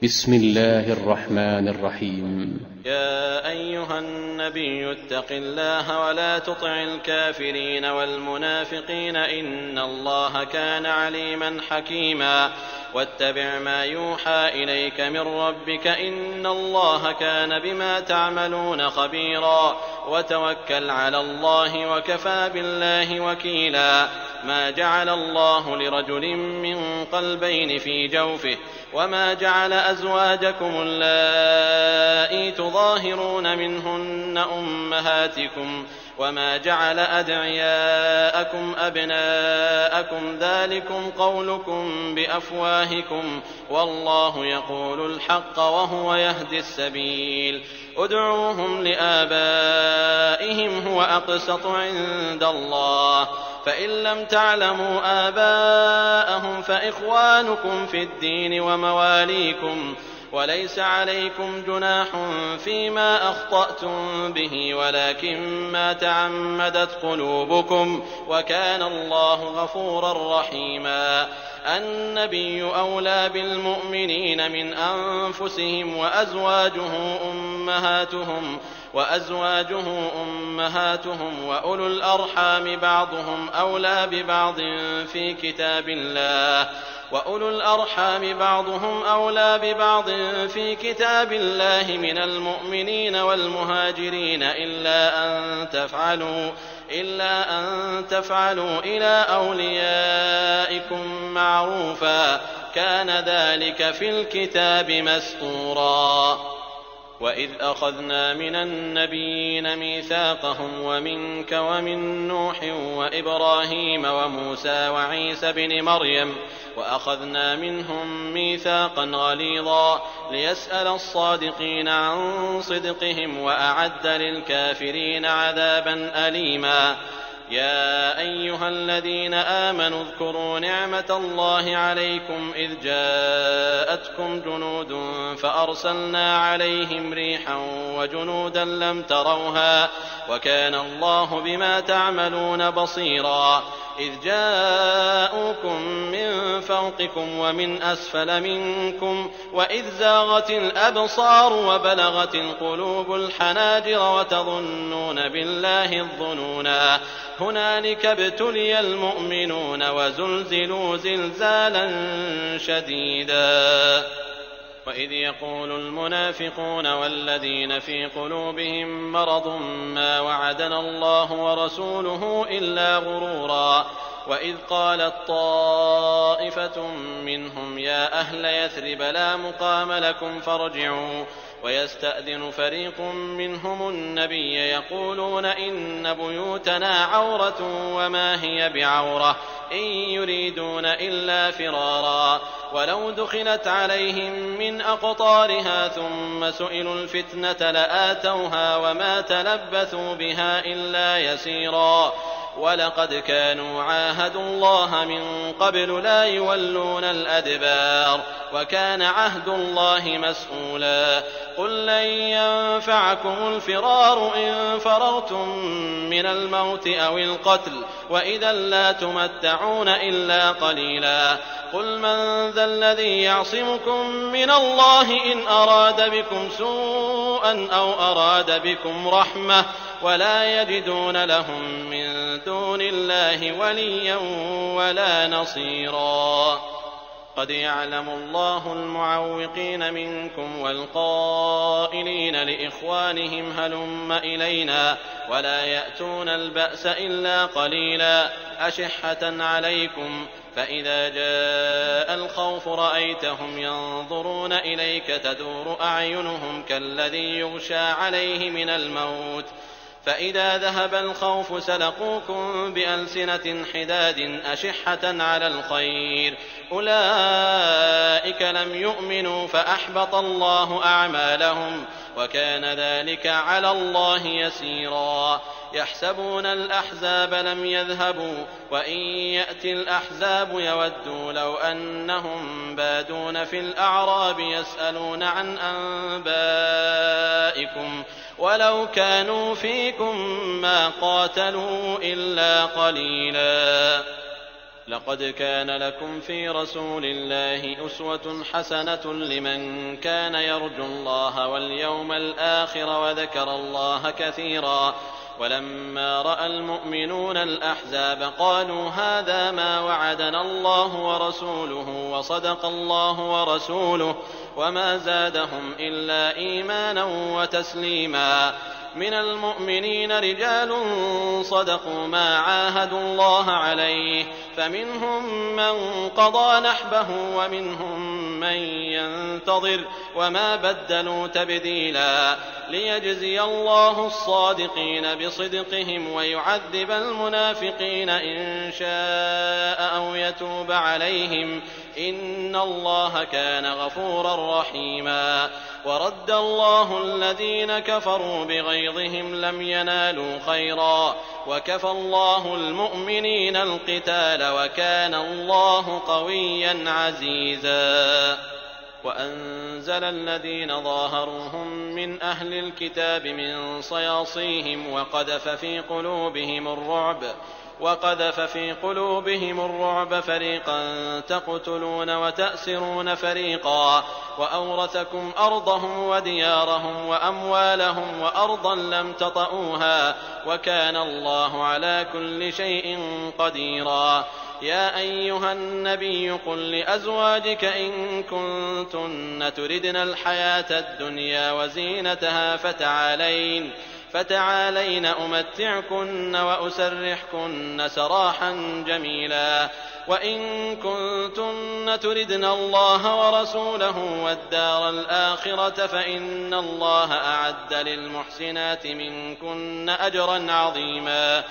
بسم الله الرحمن الرحيم. يا أيها النبي اتق الله ولا تطع الكافرين والمنافقين إن الله كان عليما حكيما واتبع ما يوحى إليك من ربك إن الله كان بما تعملون خبيرا وتوكل على الله وكفى بالله وكيلا. ما جعل الله لرجل من قلبين في جوفه وما جعل أزواجكم اللائي تظاهرون منهن أمهاتكم وما جعل أدعياءكم أبناءكم ذلكم قولكم بأفواهكم والله يقول الحق وهو يهدي السبيل. ادعوهم لآبائهم هو أقسط عند الله فإن لم تعلموا آباءهم فإخوانكم في الدين ومواليكم وليس عليكم جناح فيما أخطأتم به ولكن ما تعمدت قلوبكم وكان الله غفورا رحيما. النبي أولى بالمؤمنين من أنفسهم وأزواجه أمهاتهم وأولو الأرحام بعضهم أولى ببعض في كتاب الله من المؤمنين والمهاجرين إلا أن تفعلوا إلى أوليائكم معروفا كان ذلك في الكتاب مسطورا. وإذ أخذنا من النبيين ميثاقهم ومنك ومن نوح وإبراهيم وموسى وعيسى بن مريم وأخذنا منهم ميثاقا غليظا ليسأل الصادقين عن صدقهم وأعد للكافرين عذابا أليما. يا أيها الذين آمنوا اذكروا نعمة الله عليكم إذ جاءتكم جنود فأرسلنا عليهم ريحا وجنودا لم تروها وكان الله بما تعملون بصيرا. إذ جاءوكم من فوقكم ومن أسفل منكم وإذ زاغت الأبصار وبلغت القلوب الحناجر وتظنون بالله الظنونا هنالك ابتلي المؤمنون وزلزلوا زلزالا شديدا. وإذ يقول المنافقون والذين في قلوبهم مرض ما وعدنا الله ورسوله إلا غرورا. وإذ قالت طائفة منهم يا أهل يثرب لا مقام لكم فارجعوا ويستأذن فريق منهم النبي يقولون إن بيوتنا عورة وما هي بعورة إن يريدون إلا فرارا ولو دخلت عليهم من أقطارها ثم سئلوا الفتنة لآتوها وما تلبثوا بها إلا يسيرا. ولقد كانوا عاهدوا الله من قبل لا يولون الأدبار وكان عهد الله مسؤولا. قل لن ينفعكم الفرار إن فررتم من الموت أو القتل وإذا لا تمتعون إلا قليلا. قل من ذا الذي يعصمكم من الله إن أراد بكم سوءا أو أراد بكم رحمة ولا يجدون لهم من دون الله وليا ولا نصيرا. قد يعلم الله المعوقين منكم والقائلين لإخوانهم هلم إلينا ولا يأتون البأس إلا قليلا أشحة عليكم فإذا جاء الخوف رأيتهم ينظرون إليك تدور أعينهم كالذي يغشى عليه من الموت فإذا ذهب الخوف سلقوكم بألسنة حداد أشحة على الخير أولئك لم يؤمنوا فأحبط الله أعمالهم وكان ذلك على الله يسيرا. يحسبون الأحزاب لم يذهبوا وإن يأتي الأحزاب يودوا لو أنهم بادون في الأعراب يسألون عن أنبائكم ولو كانوا فيكم ما قاتلوا إلا قليلا. لقد كان لكم في رسول الله أسوة حسنة لمن كان يرجو الله واليوم الآخر وذكر الله كثيرا. ولما رأى المؤمنون الأحزاب قالوا هذا ما وعدنا الله ورسوله وصدق الله ورسوله وما زادهم إلا إيمانا وتسليما. من المؤمنين رجال صدقوا ما عاهدوا الله عليه فمنهم من قضى نحبه ومنهم من ينتظر وما بدلوا تبديلا. ليجزي الله الصادقين بصدقهم ويعذب المنافقين إن شاء أو يتوب عليهم إن الله كان غفورا رحيما. ورد الله الذين كفروا بغيظهم لم ينالوا خيرا وكفى الله المؤمنين القتال وكان الله قويا عزيزا. وأنزل الذين ظاهروهم من أهل الكتاب من صياصيهم وقذف في قلوبهم الرعب فريقا تقتلون وتأسرون فريقا وأورثكم أرضهم وديارهم وأموالهم وأرضا لم تطئوها وكان الله على كل شيء قديرا. يا أيها النبي قل لأزواجك إن كنتن تردن الحياة الدنيا وزينتها فتعالين أمتعكن وأسرحكن سراحا جميلا. وإن كنتن تردن الله ورسوله والدار الآخرة فإن الله أعد للمحسنات منكن أجرا عظيما.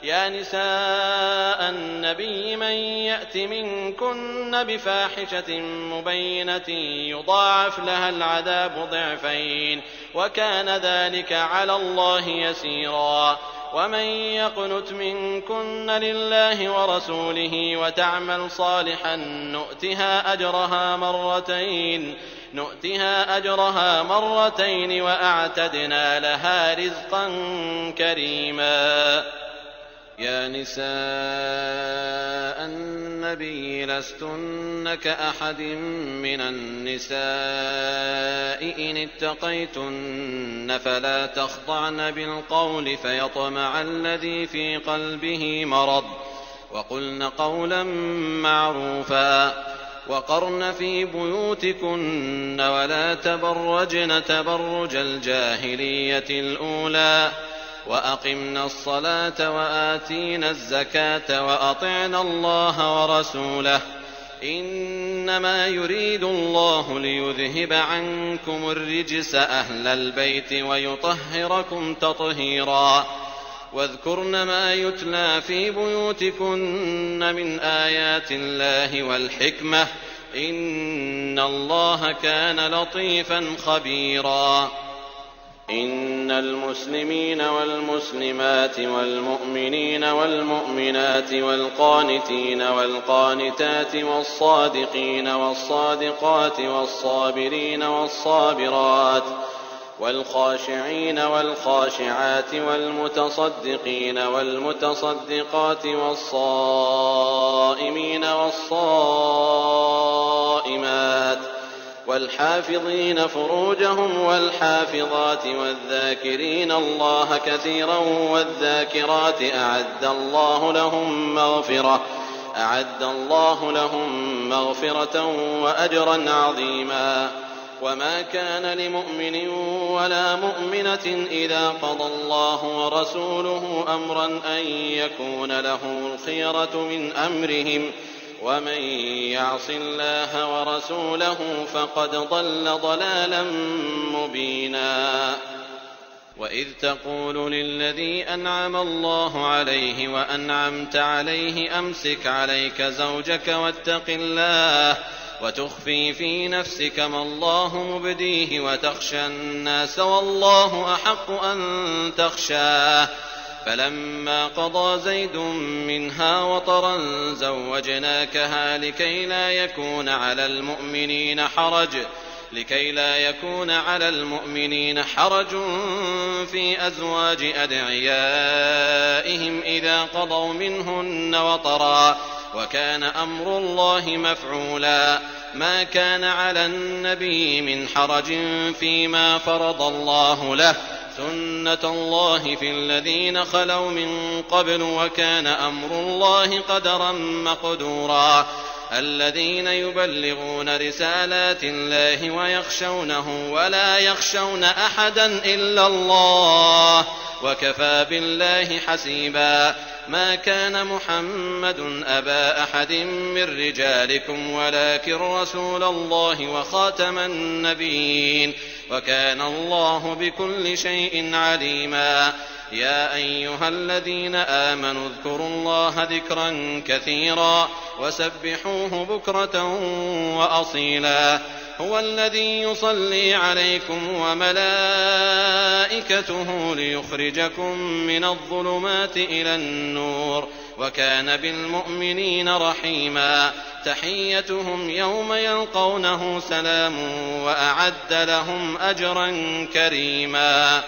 يا نساء النبي من يأت منكن بفاحشة مبينة يضاعف لها العذاب ضعفين وكان ذلك على الله يسيرا. ومن يقنت منكن لله ورسوله وتعمل صالحا نؤتها أجرها مرتين وأعتدنا لها رزقا كريما. يا نساء النبي لستن كأحد من النساء إن اتقيتن فلا تخضعن بالقول فيطمع الذي في قلبه مرض وقلن قولا معروفا. وقرن في بيوتكن ولا تبرجن تبرج الجاهلية الأولى وأقمنا الصلاة وآتينا الزكاة وأطعنا الله ورسوله إنما يريد الله ليذهب عنكم الرجس أهل البيت ويطهركم تطهيرا. واذكرن ما يتلى في بيوتكن من آيات الله والحكمة إن الله كان لطيفا خبيرا. إن المسلمين والمسلمات والمؤمنين والمؤمنات والقانتين والقانتات والصادقين والصادقات والصابرين والصابرات والخاشعين والخاشعات والمتصدقين والمتصدقات والصائمين والصائمات والحافظين فروجهم والحافظات والذاكرين الله كثيرا والذاكرات أعد الله لهم مغفرة وأجرا عظيما. وما كان لمؤمن ولا مؤمنة إذا قضى الله ورسوله أمرا أن يكون له الخيرة من أمرهم ومن يعص الله ورسوله فقد ضل ضلالا مبينا. وإذ تقول للذي أنعم الله عليه وأنعمت عليه أمسك عليك زوجك واتق الله وتخفي في نفسك ما الله مبديه وتخشى الناس والله أحق أن تخشاه فلما قضى زيد منها وطرا زوجناكها لكي لا يكون على المؤمنين حرج في أزواج أدعيائهم إذا قضوا منهن وطرا وكان أمر الله مفعولا. ما كان على النبي من حرج فيما فرض الله له، سنة الله في الذين خلوا من قبل، وكان أمر الله قدرا مقدورا. الذين يبلغون رسالات الله ويخشونه ولا يخشون أحدا إلا الله، وكفى بالله حسيبا. ما كان محمد أبا أحد من رجالكم ولكن رسول الله وخاتم النبيين، وكان الله بكل شيء عليما. يا أيها الذين آمنوا اذكروا الله ذكرا كثيرا وسبحوه بكرة وأصيلا. هو الذي يصلي عليكم وملائكته ليخرجكم من الظلمات إلى النور، وكان بالمؤمنين رحيما. تحيتهم يوم يلقونه سلام، وأعد لهم أجرا كريما.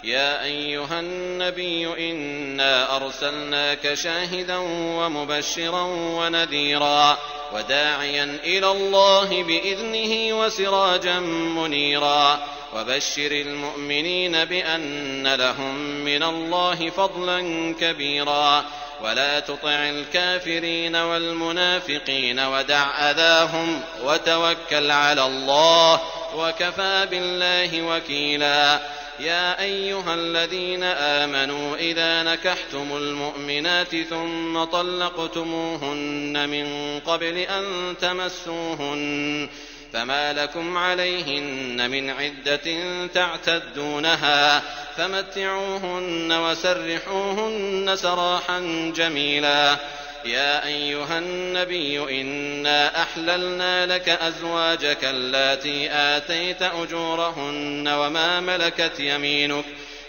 يا أيها النبي إنا أرسلناك شاهدا ومبشرا ونذيرا وداعيا إلى الله بإذنه وسراجا منيرا. وبشر المؤمنين بأن لهم من الله فضلا كبيرا. ولا تطع الكافرين والمنافقين ودع أذاهم وتوكل على الله، وكفى بالله وكيلا. يا أيها الذين آمنوا إذا نكحتم المؤمنات ثم طلقتموهن من قبل أن تمسوهن فما لكم عليهن من عدة تعتدونها، فمتعوهن وسرحوهن سراحا جميلا. يا أيها النبي إنا أحللنا لك أزواجك اللاتي آتيت أجورهن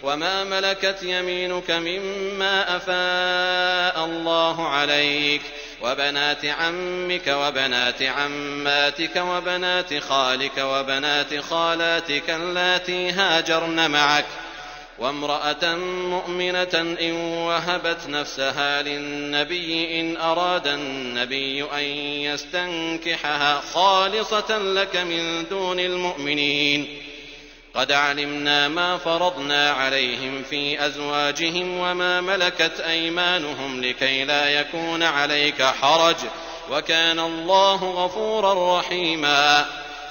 وما ملكت يمينك مما أفاء الله عليك، وبنات عمك وبنات عماتك وبنات خالك وبنات خالاتك اللاتي هاجرن معك، وامرأة مؤمنة إن وهبت نفسها للنبي إن أراد النبي أن يستنكحها خالصة لك من دون المؤمنين. قد علمنا ما فرضنا عليهم في أزواجهم وما ملكت أيمانهم لكي لا يكون عليك حرج، وكان الله غفورا رحيما.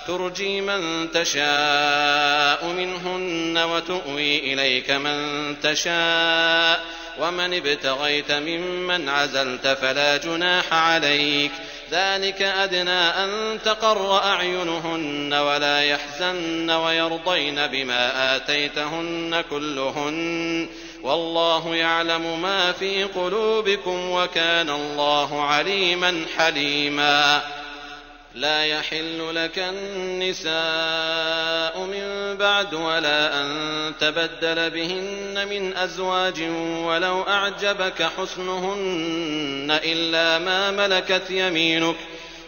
ترجي من تشاء منهن وتؤوي إليك من تشاء، ومن ابتغيت ممن عزلت فلا جناح عليك. ذلك أدنى أن تقر أعينهن ولا يحزن ويرضين بما آتيتهن كلهن، والله يعلم ما في قلوبكم وكان الله عليما حليما. لا يحل لك النساء من بعد ولا أن تبدل بهن من أزواج ولو أعجبك حسنهن إلا ما ملكت يمينك،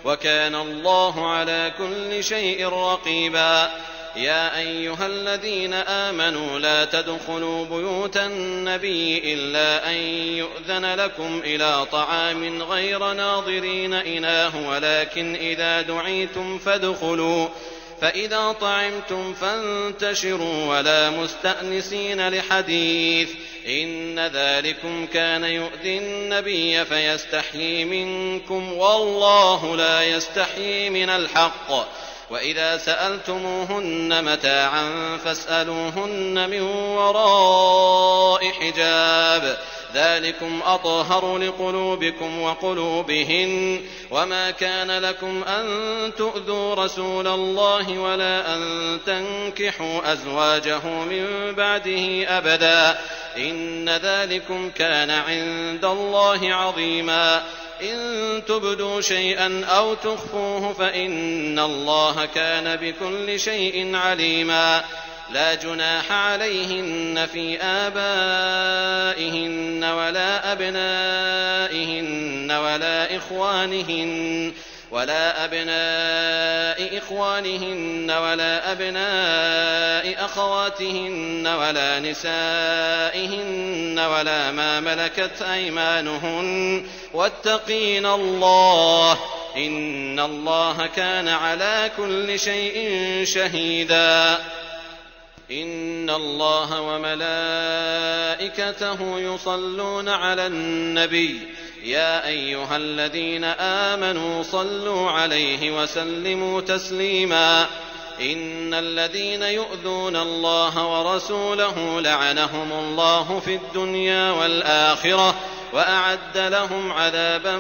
وكان الله على كل شيء رقيبا. يا أيها الذين آمنوا لا تدخلوا بيوت النبي إلا أن يؤذن لكم إلى طعام غير ناظرين إناه، ولكن إذا دعيتم فادخلوا، فإذا طعمتم فانتشروا ولا مستأنسين لحديث، إن ذلكم كان يؤذي النبي فيستحيي منكم، والله لا يستحيي من الحق. وإذا سألتموهن متاعا فاسألوهن من وراء حجاب، ذلكم أطهر لقلوبكم وقلوبهن. وما كان لكم أن تؤذوا رسول الله ولا أن تنكحوا أزواجه من بعده أبدا، إن ذلكم كان عند الله عظيما. إن تبدوا شيئا أو تخفوه فإن الله كان بكل شيء عليما. لا جناح عليهن في آبائهن ولا أبنائهن ولا إخوانهن ولا أبناء إخوانهن ولا أبناء أخواتهن ولا نسائهن ولا ما ملكت أيمانهن واتقين الله إن الله كان على كل شيء شهيدا إن الله وملائكته يصلون على النبي يا أيها الذين آمنوا صلوا عليه وسلموا تسليما إن الذين يؤذون الله ورسوله لعنهم الله في الدنيا والآخرة وأعد لهم عذابا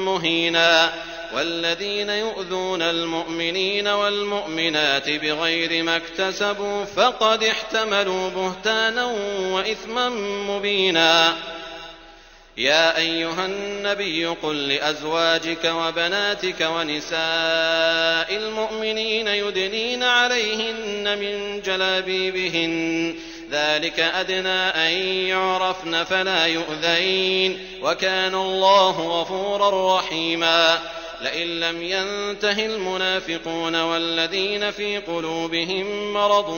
مهينا والذين يؤذون المؤمنين والمؤمنات بغير ما اكتسبوا فقد احتملوا بهتانا وإثما مبينا يا أيها النبي قل لأزواجك وبناتك ونساء المؤمنين يدنين عليهن من جلابيبهن ذلك أدنى أن يعرفن فلا يؤذين وكان الله غفورا رحيما لئن لم ينته المنافقون والذين في قلوبهم مرض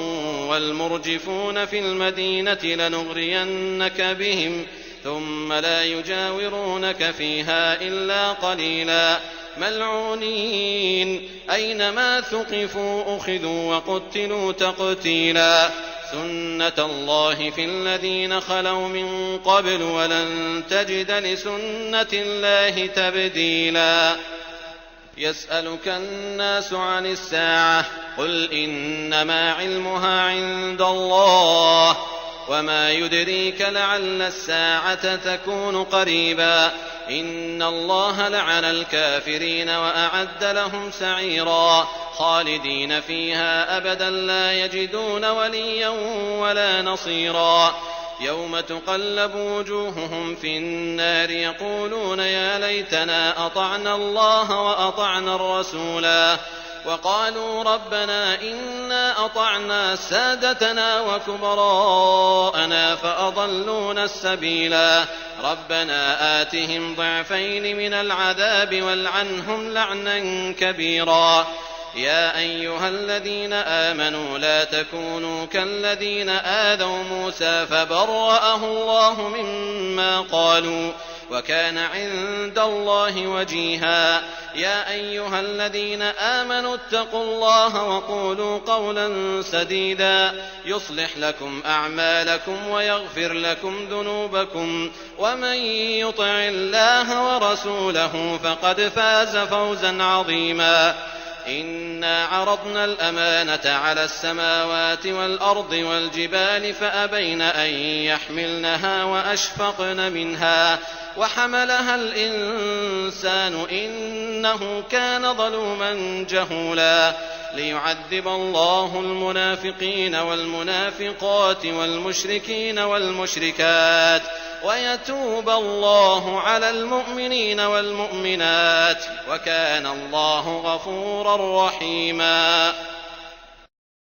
والمرجفون في المدينة لنغرينك بهم ثم لا يجاورونك فيها إلا قليلا ملعونين أينما ثقفوا أخذوا وقتلوا تقتيلا سنة الله في الذين خلوا من قبل ولن تجد لسنة الله تبديلا يسألك الناس عن الساعة قل إنما علمها عند الله وما يدريك لعل الساعة تكون قريبا إن الله لعن الكافرين وأعد لهم سعيرا خالدين فيها أبدا لا يجدون وليا ولا نصيرا يوم تقلب وجوههم في النار يقولون يا ليتنا أطعنا الله وأطعنا الرسولا وقالوا ربنا إنا أطعنا سادتنا وكبراءنا فأضلونا السبيلا ربنا آتهم ضعفين من العذاب والعنهم لعنا كبيرا يا أيها الذين آمنوا لا تكونوا كالذين آذوا موسى فبرأه الله مما قالوا وكان عند الله وجيها يا أيها الذين آمنوا اتقوا الله وقولوا قولا سديدا يصلح لكم أعمالكم ويغفر لكم ذنوبكم ومن يطع الله ورسوله فقد فاز فوزا عظيما إنا عرضنا الأمانة على السماوات والأرض والجبال فأبين أن يحملنها وأشفقن منها وحملها الإنسان إنه كان ظلوما جهولا ليعذب الله المنافقين والمنافقات والمشركين والمشركات ويتوب الله على المؤمنين والمؤمنات وكان الله غفورا رحيما